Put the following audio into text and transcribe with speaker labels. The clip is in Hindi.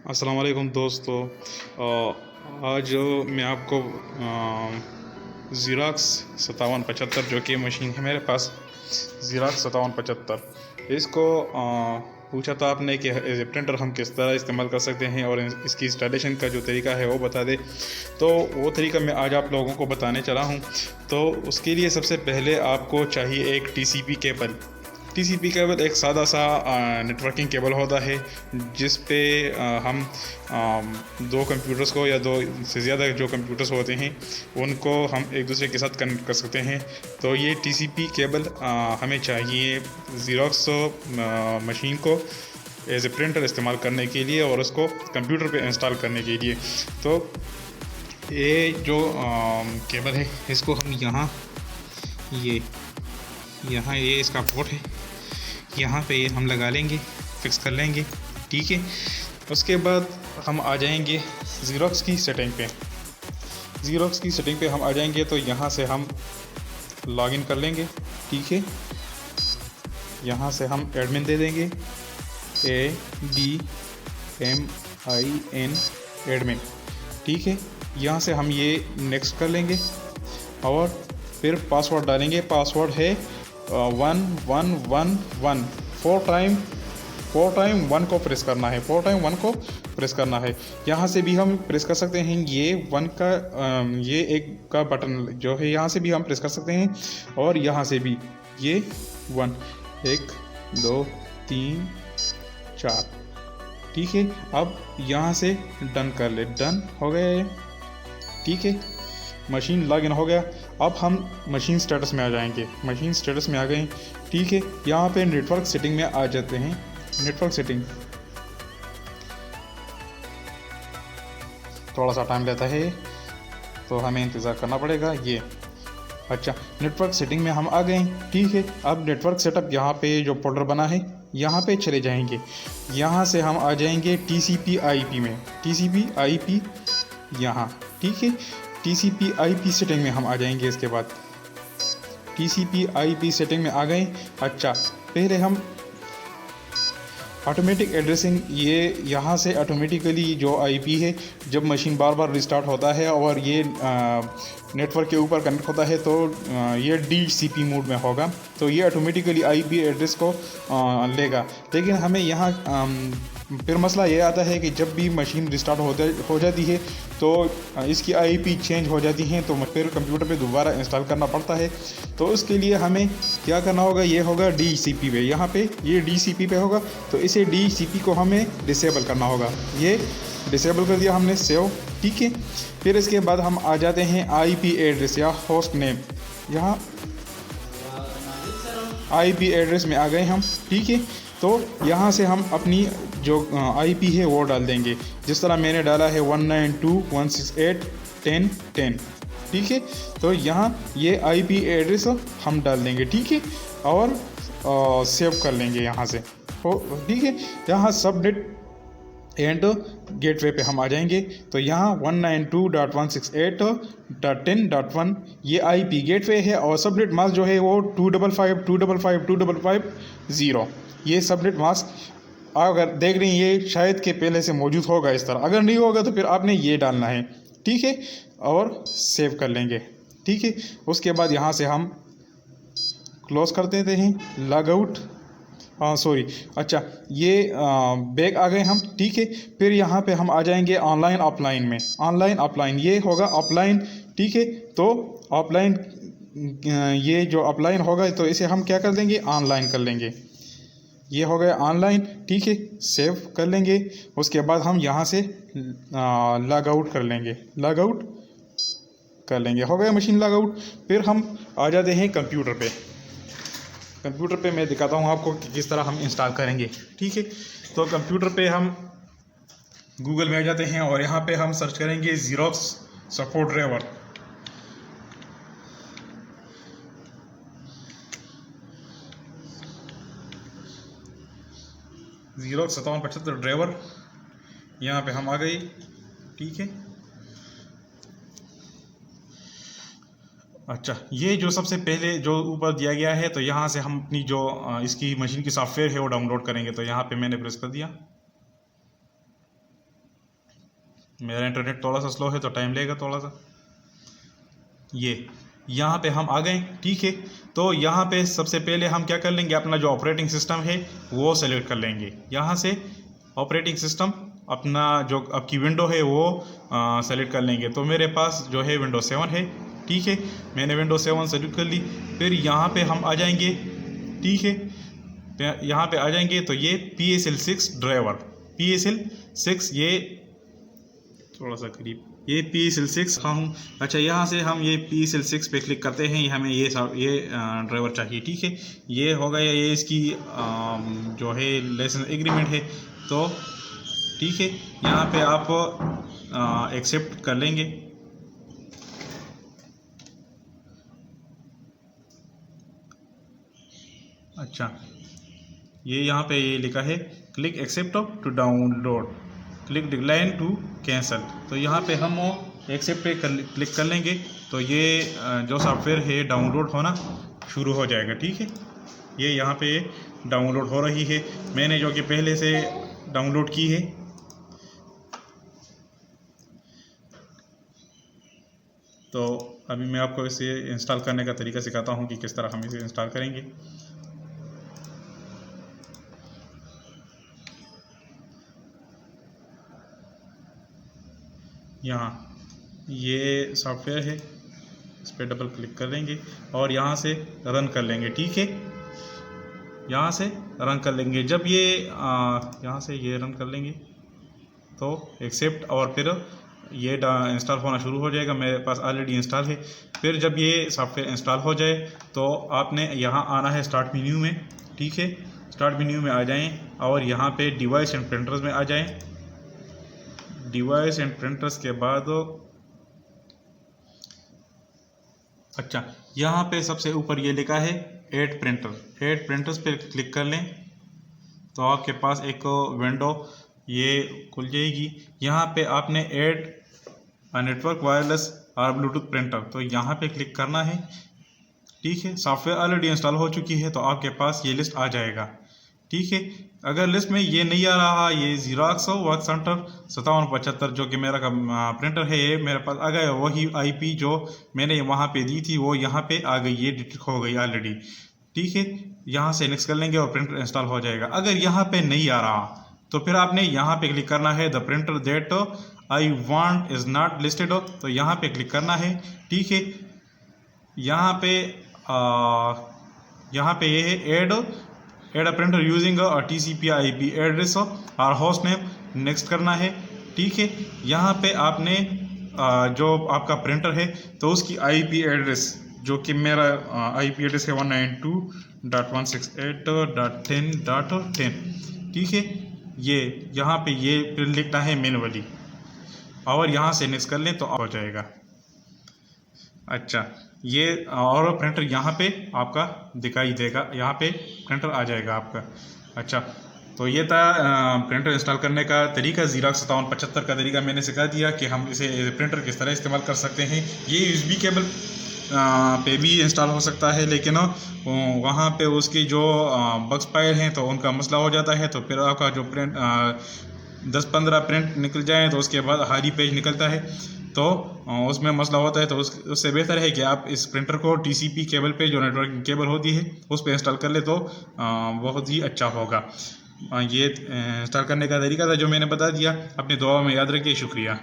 Speaker 1: अस्सलाम वालेकुम दोस्तों। आज मैं आपको ज़ीरॉक्स 5775 जो कि मशीन है मेरे पास, ज़ीरॉक्स 5775, इसको पूछा था आपने कि एज ए प्रिंटर हम किस तरह इस्तेमाल कर सकते हैं और इसकी इंस्टॉलेशन का जो तरीका है वो बता दे। तो वो तरीका मैं आज आप लोगों को बताने चला हूँ। तो उसके लिए सबसे पहले आपको चाहिए एक टीसीपी केबल। टीसीपी केबल एक सादा सा नेटवर्किंग केबल होता है जिस पे हम दो कंप्यूटर्स को या दो से ज़्यादा जो कंप्यूटर्स होते हैं उनको हम एक दूसरे के साथ कनेक्ट कर सकते हैं। तो ये टीसीपी केबल हमें चाहिए ज़ीरॉक्स मशीन को एज ए प्रिंटर इस्तेमाल करने के लिए और उसको कंप्यूटर पे इंस्टॉल करने के लिए। तो ये जो केबल है इसको हम यहाँ ये इसका पोर्ट है, यहाँ पे ये हम लगा लेंगे, फिक्स कर लेंगे। ठीक है, उसके बाद हम आ जाएंगे ज़ीरॉक्स की सेटिंग पे। ज़ीरॉक्स की सेटिंग पे हम आ जाएंगे तो यहाँ से हम लॉगिन कर लेंगे। ठीक है, यहाँ से हम एडमिन दे देंगे, ADMIN एडमिन। ठीक है, यहाँ से हम ये नेक्स्ट कर लेंगे और फिर पासवर्ड डालेंगे। पासवर्ड है 1111। फोर टाइम 1 को प्रेस करना है, 4 टाइम 1 को प्रेस करना है। यहाँ से भी हम प्रेस कर सकते हैं ये 1 का ये एक का बटन जो है, यहाँ से भी हम प्रेस कर सकते हैं और यहाँ से भी ये 1 1 2 3 4। ठीक है, अब यहाँ से डन कर ले। डन हो गया ये। ठीक है, मशीन लॉगिन हो गया। अब हम मशीन स्टेटस में आ जाएंगे। मशीन स्टेटस में आ गए। ठीक है, यहाँ पे नेटवर्क सेटिंग में आ जाते हैं। नेटवर्क सेटिंग थोड़ा सा टाइम लेता है तो हमें इंतज़ार करना पड़ेगा। ये अच्छा, नेटवर्क सेटिंग में हम आ गए। ठीक है, अब नेटवर्क सेटअप यहाँ पे जो फोल्डर बना है यहाँ पे चले जाएंगे। यहाँ से हम आ जाएंगे TCP/IP में। TCP/IP यहाँ। ठीक है, TCP/IP सेटिंग में हम आ जाएंगे। इसके बाद TCP/IP सेटिंग में आ गए। अच्छा, पहले हम ऑटोमेटिक एड्रेसिंग, ये यहाँ से ऑटोमेटिकली जो IP है जब मशीन बार बार रिस्टार्ट होता है और ये नेटवर्क के ऊपर कनेक्ट होता है तो ये DCP मोड में होगा, तो ये ऑटोमेटिकली IP एड्रेस को लेगा। लेकिन हमें यहाँ फिर मसला ये आता है कि जब भी मशीन रिस्टार्ट हो जाती है तो इसकी IP चेंज हो जाती हैं, तो फिर कंप्यूटर पे दोबारा इंस्टॉल करना पड़ता है। तो उसके लिए हमें क्या करना होगा, ये होगा DCP पे। यहाँ पे ये DCP पे होगा तो इसे DCP को हमें डिसेबल करना होगा। ये डिसेबल कर दिया हमने, सेव। ठीक है, फिर इसके बाद हम आ जाते हैं IP एड्रेस या होस्ट नेम। यहाँ IP एड्रेस में आ गए हम। ठीक है, तो यहाँ से हम अपनी जो IP है वो डाल देंगे, जिस तरह मैंने डाला है 192.168.10.10। ठीक है, तो यहाँ ये IP एड्रेस हम डाल देंगे। ठीक है, और सेव कर लेंगे यहाँ से। ठीक है, यहाँ सबनेट एंड गेटवे पे हम आ जाएंगे तो यहाँ 192.168.10.1 ये IP गेटवे है और सबनेट मास्क जो है वो 255.255.255.0। ये सबनेट मास्क अगर देख रही हैं ये शायद के पहले से मौजूद होगा इस तरह। अगर नहीं होगा तो फिर आपने ये डालना है। ठीक है, और सेव कर लेंगे। ठीक है, उसके बाद यहाँ से हम क्लोज कर देते हैं, लॉग आउट। सॉरी, अच्छा, ये बैक आ गए हम। ठीक है, फिर यहाँ पे हम आ जाएंगे ऑनलाइन ऑफलाइन में। ऑनलाइन ऑफलाइन ये होगा ऑफलाइन। ठीक है, तो ऑफलाइन ये जो ऑफलाइन होगा तो इसे हम क्या कर देंगे, ऑनलाइन कर लेंगे। ये हो गया ऑनलाइन। ठीक है, सेव कर लेंगे। उसके बाद हम यहाँ से लॉग आउट कर लेंगे। लॉग आउट कर लेंगे, हो गया मशीन लॉग आउट। फिर हम आ जाते हैं कंप्यूटर पे। कंप्यूटर पे मैं दिखाता हूँ आपको कि किस तरह हम इंस्टॉल करेंगे। ठीक है, तो कंप्यूटर पे हम गूगल में आ जाते हैं और यहाँ पे हम सर्च करेंगे Xerox support driver. Xerox 5775 driver, यहाँ पे हम आ गए। ठीक है, अच्छा, ये जो सबसे पहले जो ऊपर दिया गया है तो यहाँ से हम अपनी जो इसकी मशीन की सॉफ्टवेयर है वो डाउनलोड करेंगे। तो यहाँ पे मैंने प्रेस कर दिया। मेरा इंटरनेट थोड़ा सा स्लो है तो टाइम लेगा थोड़ा सा। ये यहाँ पे हम आ गए, ठीक है। तो यहाँ पे सबसे पहले हम क्या कर लेंगे, अपना जो ऑपरेटिंग सिस्टम है वो सेलेक्ट कर लेंगे। यहाँ से ऑपरेटिंग सिस्टम अपना जो आपकी विंडो है वो सेलेक्ट कर लेंगे। तो मेरे पास जो है विंडो 7 है, ठीक है। मैंने विंडो 7 सेलेक्ट कर ली। फिर यहाँ पे हम आ जाएंगे, ठीक है। यहाँ पे आ जाएंगे तो ये PSL6 ड्राइवर, PSL6, ये थोड़ा सा करीब, ये PSL6 हूँ। अच्छा, यहाँ से हम ये PSL6 पे क्लिक करते हैं। हमें ये ड्राइवर चाहिए, ठीक है। ये हो गया, ये इसकी जो है लाइसेंस एग्रीमेंट है। तो ठीक है, यहाँ पे आप एक्सेप्ट कर लेंगे। अच्छा, ये यहाँ पे ये लिखा है click accept to download, click decline to cancel. तो यहाँ पे हम एक्सेप्ट पे क्लिक कर लेंगे तो ये जो सॉफ्टवेयर है डाउनलोड होना शुरू हो जाएगा, ठीक है। ये यहाँ पे डाउनलोड हो रही है, मैंने जो कि पहले से डाउनलोड की है। तो अभी मैं आपको इसे इंस्टॉल करने का तरीका सिखाता हूँ कि किस तरह हम इसे इंस्टॉल करेंगे। यहाँ ये सॉफ्टवेयर है, इस पर डबल क्लिक कर लेंगे और यहाँ से रन कर लेंगे, ठीक है। यहाँ से रन कर लेंगे। जब ये यहाँ से ये रन कर लेंगे तो एक्सेप्ट, और फिर ये इंस्टॉल होना शुरू हो जाएगा। मेरे पास ऑलरेडी इंस्टॉल है। फिर जब ये सॉफ्टवेयर इंस्टॉल हो जाए तो आपने यहाँ आना है स्टार्ट मेन्यू में, ठीक है। स्टार्ट मेन्यू में आ जाएं और यहाँ पे डिवाइस एंड प्रिंटर्स में आ जाएं। डिवाइस एंड प्रिंटर्स के बाद अच्छा, यहाँ पे सबसे ऊपर ये लिखा है ऐड प्रिंटर। ऐड प्रिंटर्स पे क्लिक कर लें तो आपके पास एक विंडो ये खुल जाएगी। यहाँ पे आपने ऐड नेटवर्क वायरलेस और ब्लूटूथ प्रिंटर, तो यहाँ पे क्लिक करना है, ठीक है। सॉफ्टवेयर ऑलरेडी इंस्टॉल हो चुकी है तो आपके पास ये लिस्ट आ जाएगा, ठीक है। अगर लिस्ट में ये नहीं आ रहा, ये ज़ेरॉक्स वर्क सेंटर 5775 जो कि मेरा प्रिंटर है, ये मेरे पास आ गया। वही IP जो मैंने वहाँ पे दी थी वो यहाँ पे आ गई, ये डिटेक्ट हो गई ऑलरेडी, ठीक है। यहाँ से नेक्स्ट कर लेंगे और प्रिंटर इंस्टॉल हो जाएगा। अगर यहाँ पे नहीं आ रहा तो फिर आपने यहाँ पे क्लिक करना है, the printer that I want is not listed, तो यहाँ पे क्लिक करना है, ठीक है। यहाँ पे ये है add a printer using a TCP/IP address और होस्ट नेम, नेक्स्ट करना है, ठीक है। यहाँ पे आपने जो आपका प्रिंटर है तो उसकी IP एड्रेस, जो कि मेरा IP एड्रेस है 192.168.10.10, ठीक है। ये यहाँ पे ये फिर लिखना है मैनुअली और यहाँ से नेक्स्ट कर लें तो हो जाएगा। अच्छा, ये और प्रिंटर यहाँ पे आपका दिखाई देगा, यहाँ पे प्रिंटर आ जाएगा आपका। अच्छा, तो ये था प्रिंटर इंस्टॉल करने का तरीका। ज़ेरॉक्स 5775 का तरीका मैंने सिखा दिया कि हम इसे प्रिंटर किस तरह इस्तेमाल कर सकते हैं। ये USB केबल पे भी इंस्टॉल हो सकता है, लेकिन वहाँ पे उसकी जो बक्स फाइल हैं तो उनका मसला हो जाता है। तो फिर आपका जो प्रिंट 10-15 प्रिंट निकल जाए तो उसके बाद हारी पेज निकलता है, तो उसमें मसला होता है। तो उससे बेहतर है कि आप इस प्रिंटर को TCP केबल पे, जो नेटवर्किंग केबल होती है, उस पर इंस्टॉल कर ले तो बहुत ही अच्छा होगा। ये इंस्टॉल करने का तरीका था जो मैंने बता दिया। अपनी दुआ में याद रखिए। शुक्रिया।